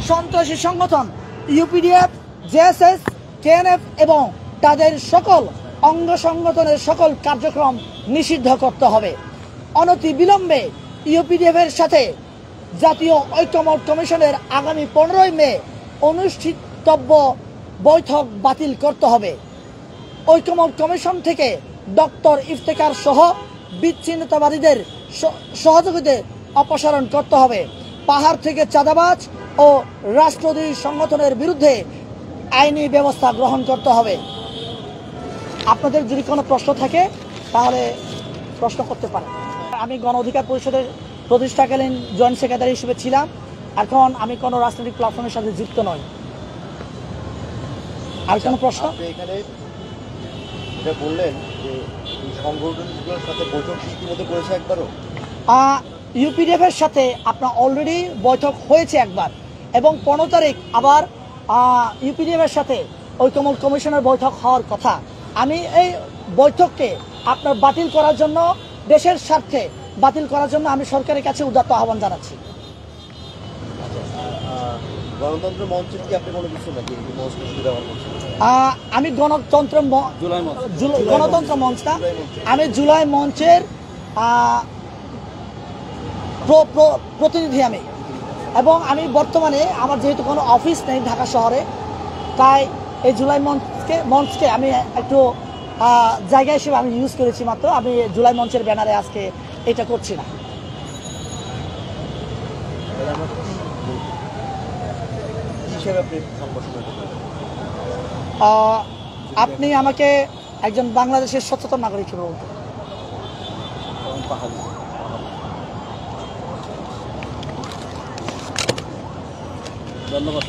সন্ত্রাসী সংগঠন UPDF, JSS, KNF এবং তাদের সকল অঙ্গ সংগঠনের সকল কার্যক্রম নিষিদ্ধ করতে হবে। অনতিবিলম্বে ইউপিডিএফের সাথে জাতীয় ঐক্যমত্য কমিশনের আগামী 15 মে অনুষ্ঠিতব্য বৈঠক বাতিল করতে হবে। ঐক্যমত্য কমিশন থেকে ডক্টর ইফতেখার সহ বিচ্ছিন্নতাবাদীদের সহযোগীদের অপসারণ করতে হবে। পাহাড় থেকে চাঁদাবাজ ও রাষ্ট্রদ্রোহী সংগঠনের বিরুদ্ধে আইনি ব্যবস্থা গ্রহণ করতে হবে। আপনাদের যদি কোনো প্রশ্ন থাকে তাহলে প্রশ্ন করতে পারেন। আমি গণ অধিকার পরিষদের প্রতিষ্ঠাকালীন জয়েন্ট সেক্রেটারি হিসেবে ছিলাম। এখন আমি কোনো রাজনৈতিক প্ল্যাটফর্মের সাথে যুক্ত নই। আর কোনো প্রশ্ন? এখানে এটা বললেন যে এই সংগঠনগুলোর সাথে বৈঠক ইতিমধ্যে করেছে একবারও? ইউপিডিএফ এর সাথে আপনার অলরেডি বৈঠক হয়েছে একবার, এবং 15 তারিখ আবার ইউপিডিএফ এর সাথে ঐক্যমত্য কমিশনের বৈঠক হওয়ার কথা। আমি এই বৈঠককে আপনার বাতিল করার জন্য, দেশের স্বার্থে বাতিল করার জন্য আমি সরকারের কাছে উদাত্ত আহ্বান জানাচ্ছি। গণতন্ত্র মঞ্চের কি আপনি কোনো কিছু নাকি আমি গণতন্ত্র মঞ্চ না, আমি জুলাই মঞ্চের প্রতিনিধি আমি, এবং আমি বর্তমানে আমার যেহেতু কোনো অফিস নেই ঢাকা শহরে, তাই এই জুলাই মঞ্চকে আমি একটু জায়গা হিসেবে আমি ইউজ করেছি মাত্র। আমি জুলাই মঞ্চের ব্যানারে আজকে এটা করছি না। আপনি আমাকে একজন বাংলাদেশের সচেতন নাগরিক হিসেবে বলতে। ধন্যবাদ।